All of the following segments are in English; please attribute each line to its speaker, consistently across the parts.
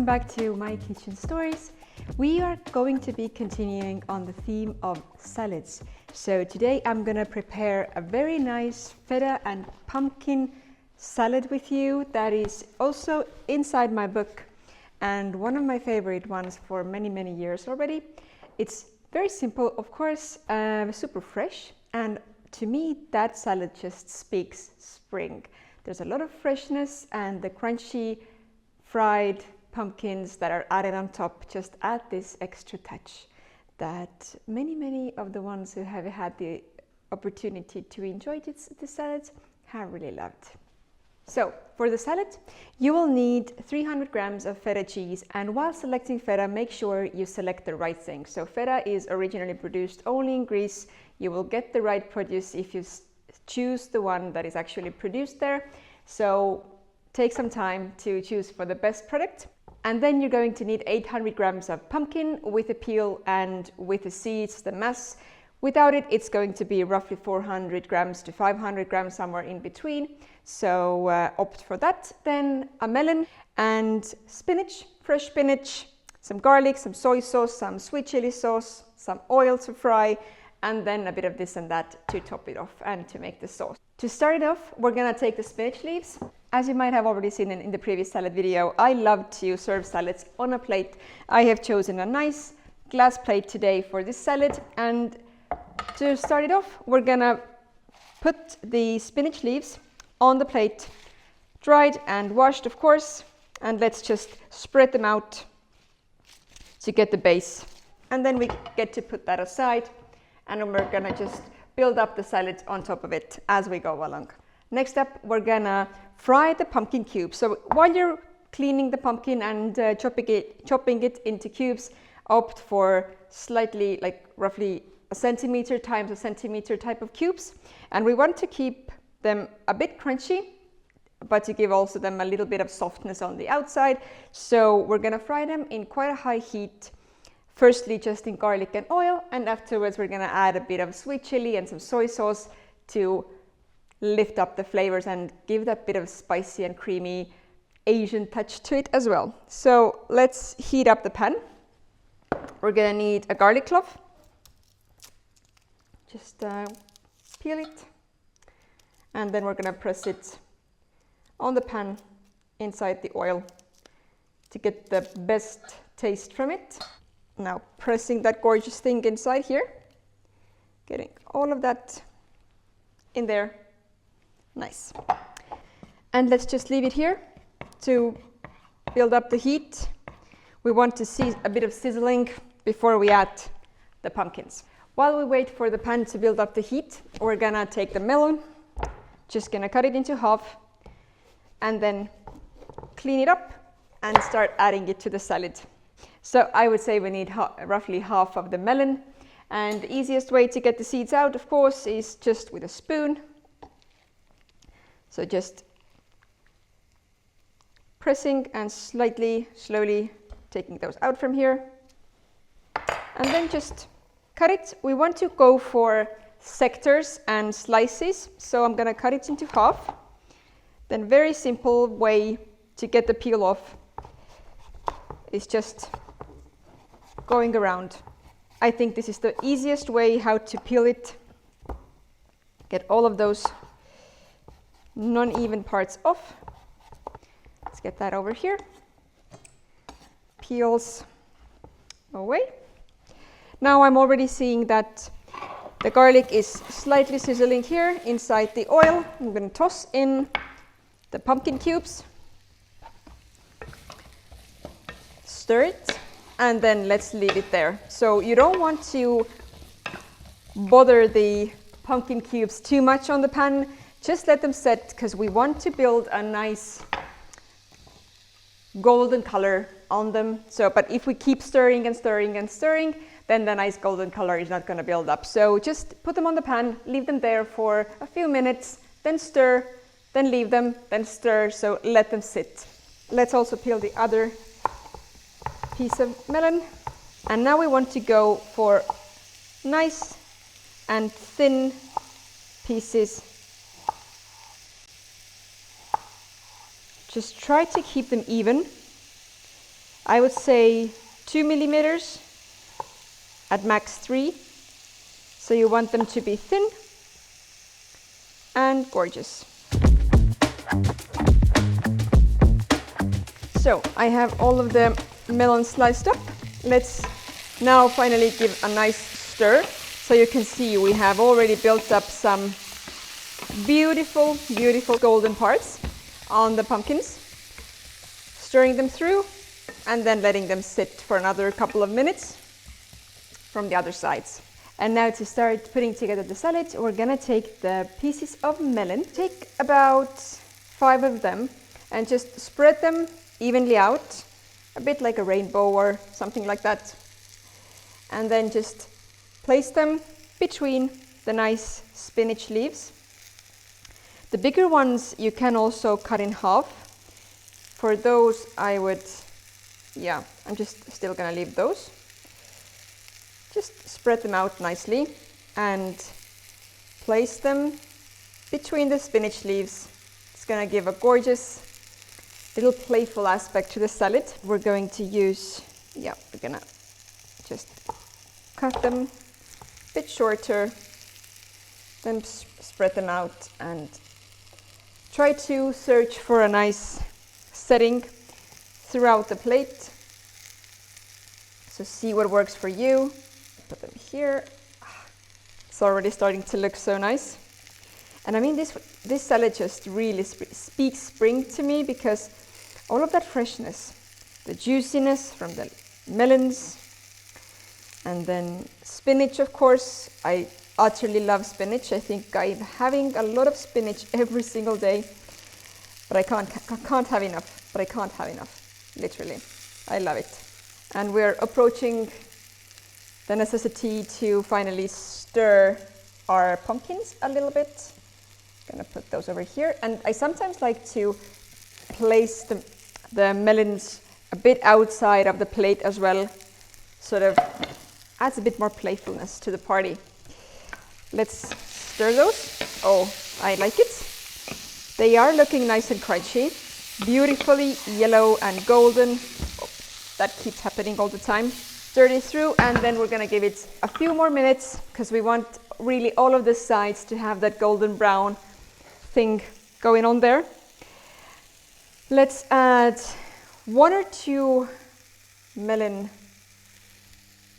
Speaker 1: Back to my kitchen stories. We are going to be continuing on the theme of salads. So today I'm gonna prepare a very nice feta and pumpkin salad with you that is also inside my book and one of my favorite ones for many years already. It's very simple, of course, super fresh, and to me that salad just speaks spring. There's a lot of freshness, and the crunchy fried pumpkins that are added on top just add this extra touch that many of the ones who have had the opportunity to enjoy the salads have really loved. So for the salad, you will need 300 grams of feta cheese, and while selecting feta, make sure you select the right thing. So feta is originally produced only in Greece. You will get the right produce if you choose the one that is actually produced there. So take some time to choose for the best product. And then you're going to need 800 grams of pumpkin with the peel and with the seeds, the mass. Without it, it's going to be roughly 400 grams to 500 grams, somewhere in between. So opt for that. Then a melon and spinach, fresh spinach, some garlic, some soy sauce, some sweet chili sauce, some oil to fry, and then a bit of this and that to top it off and to make the sauce. To start it off, we're gonna take the spinach leaves. As you might have already seen in the previous salad video, I love to serve salads on a plate. I have chosen a nice glass plate today for this salad, and to start it off, we're gonna put the spinach leaves on the plate, dried and washed, of course, and let's just spread them out to get the base. And then we get to put that aside, and then we're gonna just build up the salad on top of it as we go along. Next up, we're gonna fry the pumpkin cubes. So while you're cleaning the pumpkin and chopping it into cubes, opt for slightly, like roughly a centimeter times a centimeter type of cubes. And we want to keep them a bit crunchy, but to give also them a little bit of softness on the outside. So we're gonna fry them in quite a high heat. Firstly, just in garlic and oil, and afterwards we're gonna add a bit of sweet chili and some soy sauce to lift up the flavors and give that bit of spicy and creamy Asian touch to it as well. So let's heat up the pan. We're gonna need a garlic clove. Just peel it, and then we're gonna press it on the pan inside the oil to get the best taste from it. Now pressing that gorgeous thing inside here, getting all of that in there. Nice. And let's just leave it here to build up the heat. We want to see a bit of sizzling before we add the pumpkins. While we wait for the pan to build up the heat, we're gonna take the melon, just gonna cut it into half, and then clean it up and start adding it to the salad. So I would say we need roughly half of the melon, and the easiest way to get the seeds out, of course, is just with a spoon. So just pressing and slowly taking those out from here, and then just cut it. We want to go for sectors and slices, so I'm gonna cut it into half. Then very simple way to get the peel off is just going around. I think this is the easiest way how to peel it. Get all of those non-even parts off. Let's get that over here. Peels away. Now I'm already seeing that the garlic is slightly sizzling here inside the oil. I'm going to toss in the pumpkin cubes, stir it, and then let's leave it there. So you don't want to bother the pumpkin cubes too much on the pan. Just let them set, because we want to build a nice golden color on them. So, but if we keep stirring and stirring and stirring, then the nice golden color is not going to build up. So just put them on the pan, leave them there for a few minutes, then stir, then leave them, then stir, so let them sit. Let's also peel the other piece of melon. And now we want to go for nice and thin pieces. Just try to keep them even. I would say 2 millimeters, at max 3. So you want them to be thin and gorgeous. So I have all of the melon sliced up. Let's now finally give a nice stir. So you can see we have already built up some beautiful, beautiful golden parts on the pumpkins. Stirring them through and then letting them sit for another couple of minutes from the other sides. And now to start putting together the salad, we're gonna take the pieces of melon. Take about 5 of them and just spread them evenly out, a bit like a rainbow or something like that. And then just place them between the nice spinach leaves. The bigger ones you can also cut in half. For those I would, I'm just still gonna leave those. Just spread them out nicely and place them between the spinach leaves. It's gonna give a gorgeous little playful aspect to the salad. We're going to use, we're gonna just cut them a bit shorter, then spread them out and try to search for a nice setting throughout the plate. So see what works for you. Put them here. It's already starting to look so nice. And I mean, this salad just really speaks spring to me, because all of that freshness, the juiciness from the melons, and then spinach, of course. I utterly love spinach. I think I'm having a lot of spinach every single day, but I can't have enough. But I can't have enough, literally. I love it. And we're approaching the necessity to finally stir our pumpkins a little bit. Gonna put those over here. And I sometimes like to place the melons a bit outside of the plate as well. Sort of adds a bit more playfulness to the party. Let's stir those. Oh, I like it. They are looking nice and crunchy. Beautifully yellow and golden. Oh, that keeps happening all the time. Stir it through, and then we're gonna give it a few more minutes, because we want really all of the sides to have that golden brown thing going on there. Let's add 1 or 2 melon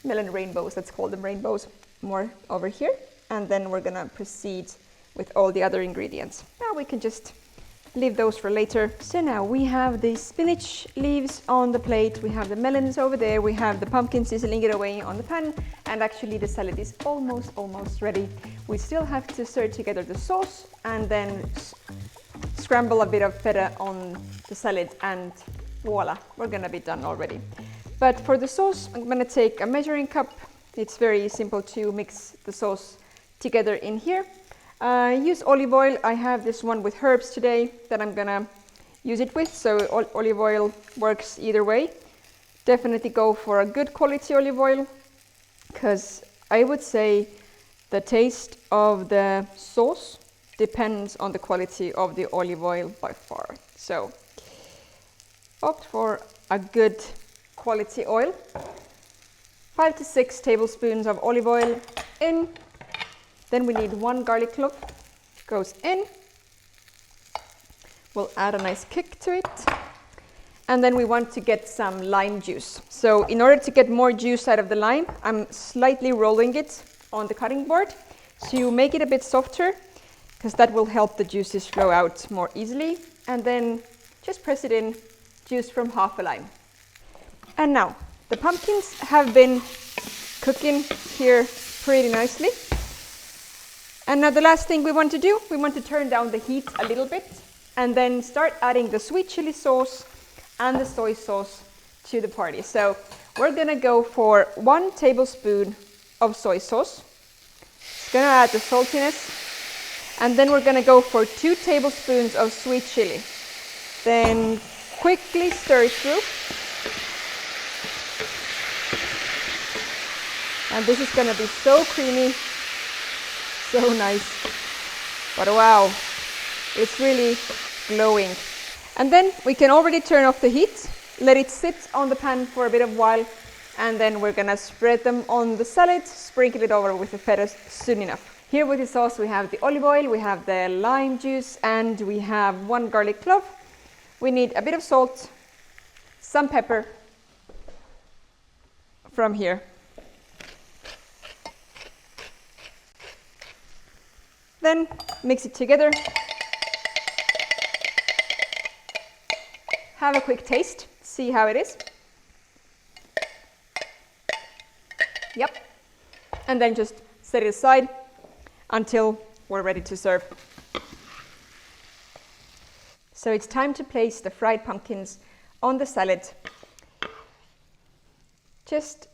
Speaker 1: rainbows, let's call them rainbows, more over here. And then we're gonna proceed with all the other ingredients. Now we can just leave those for later. So now we have the spinach leaves on the plate, we have the melons over there, we have the pumpkin sizzling it away on the pan, and actually the salad is almost ready. We still have to stir together the sauce and then scramble a bit of feta on the salad, and voila, we're gonna be done already. But for the sauce, I'm gonna take a measuring cup. It's very simple to mix the sauce together in here. Use olive oil. I have this one with herbs today that I'm gonna use it with, so olive oil works either way. Definitely go for a good quality olive oil, because I would say the taste of the sauce depends on the quality of the olive oil by far. So opt for a good quality oil. 5 to 6 tablespoons of olive oil in. Then we need 1 garlic clove, goes in. We'll add a nice kick to it. And then we want to get some lime juice. So in order to get more juice out of the lime, I'm slightly rolling it on the cutting board to make it a bit softer, because that will help the juices flow out more easily. And then just press it in, juice from half a lime. And now, the pumpkins have been cooking here pretty nicely. And now the last thing we want to do, we want to turn down the heat a little bit and then start adding the sweet chili sauce and the soy sauce to the party. So we're gonna go for 1 tablespoon of soy sauce. It's gonna add the saltiness. And then we're gonna go for 2 tablespoons of sweet chili. Then quickly stir it through. And this is gonna be so creamy, so nice. But wow, it's really glowing. And then we can already turn off the heat, let it sit on the pan for a bit of while, and then we're gonna spread them on the salad, sprinkle it over with the feta soon enough. Here with the sauce we have the olive oil, we have the lime juice, and we have 1 garlic clove. We need a bit of salt, some pepper from here. Then mix it together. Have a quick taste, see how it is. Yep. And then just set it aside until we're ready to serve. So it's time to place the fried pumpkins on the salad. Just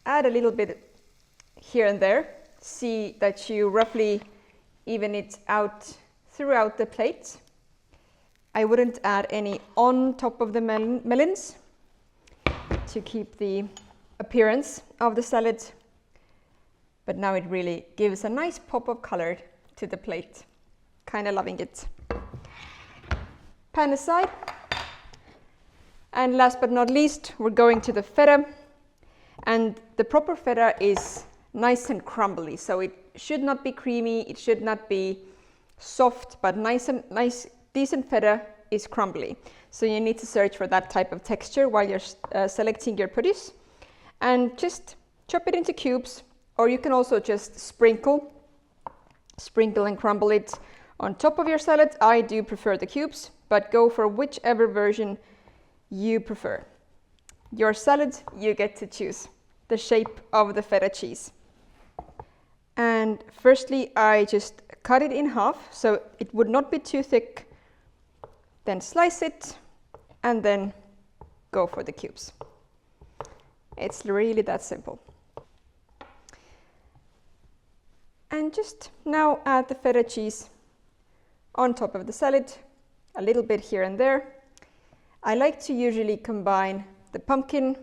Speaker 1: add a little bit here and there. See that you roughly even it out throughout the plate. I wouldn't add any on top of the melons to keep the appearance of the salad, but now it really gives a nice pop of color to the plate. Kind of loving it. Pan aside. And last but not least, we're going to the feta. And the proper feta is nice and crumbly, so it should not be creamy, it should not be soft, but nice, decent feta is crumbly. So you need to search for that type of texture while you're selecting your produce. And just chop it into cubes, or you can also just sprinkle and crumble it on top of your salad. I do prefer the cubes, but go for whichever version you prefer. Your salad, you get to choose the shape of the feta cheese. And firstly, I just cut it in half so it would not be too thick. Then slice it and then go for the cubes. It's really that simple. And just now add the feta cheese on top of the salad, a little bit here and there. I like to usually combine the pumpkin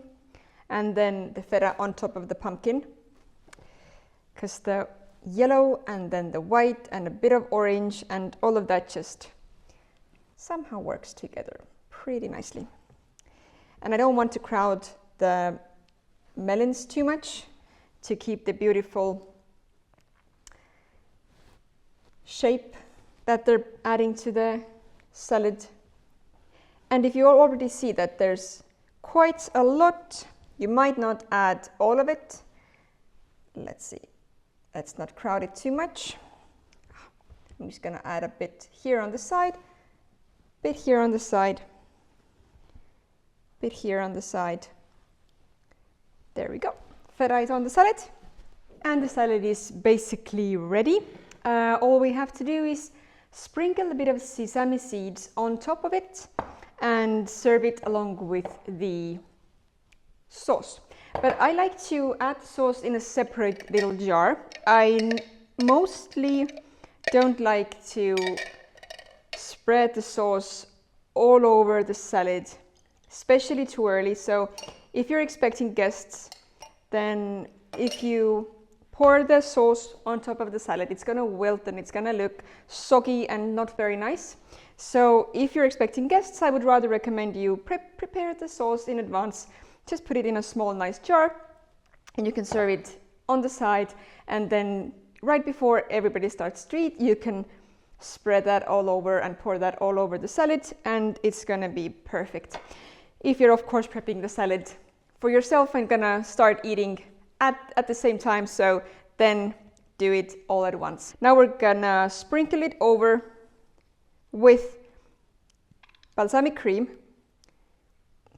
Speaker 1: and then the feta on top of the pumpkin, because the yellow and then the white and a bit of orange and all of that just somehow works together pretty nicely. And I don't want to crowd the melons too much to keep the beautiful shape that they're adding to the salad. And if you already see that there's quite a lot, you might not add all of it. Let's see, let's not crowd it too much. I'm just gonna add a bit here on the side, bit here on the side, bit here on the side. There we go. Feta is on the salad, and the salad is basically ready. All we have to do is sprinkle a bit of sesame seeds on top of it and serve it along with the sauce. But I like to add the sauce in a separate little jar. I mostly don't like to spread the sauce all over the salad, especially too early. So if you're expecting guests, then if you pour the sauce on top of the salad, it's gonna wilt and it's gonna look soggy and not very nice. So if you're expecting guests, I would rather recommend you prepare the sauce in advance. Just put it in a small nice jar and you can serve it on the side, and then right before everybody starts to eat, you can spread that all over and pour that all over the salad, and it's gonna be perfect. If you're of course prepping the salad for yourself and gonna start eating at the same time, so then do it all at once. Now we're gonna sprinkle it over with balsamic cream,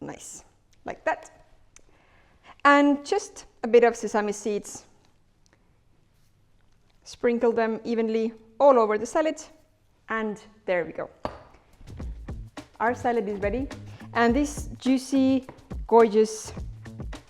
Speaker 1: nice, like that, and just a bit of sesame seeds. Sprinkle them evenly all over the salad, and there we go. Our salad is ready, and this juicy, gorgeous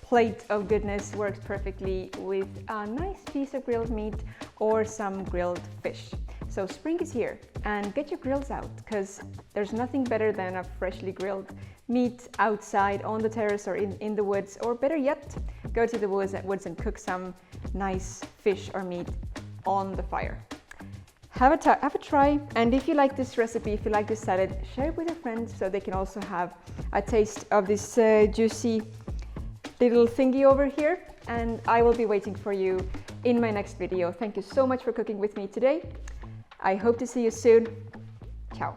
Speaker 1: plate of goodness works perfectly with a nice piece of grilled meat or some grilled fish. So spring is here, and get your grills out, because there's nothing better than a freshly grilled meat outside on the terrace or in the woods, or better yet, go to the woods and cook some nice fish or meat on the fire. Have a try, and if you like this recipe, if you like this salad, share it with your friends so they can also have a taste of this juicy little thingy over here. And I will be waiting for you in my next video. Thank you so much for cooking with me today. I hope to see you soon. Ciao.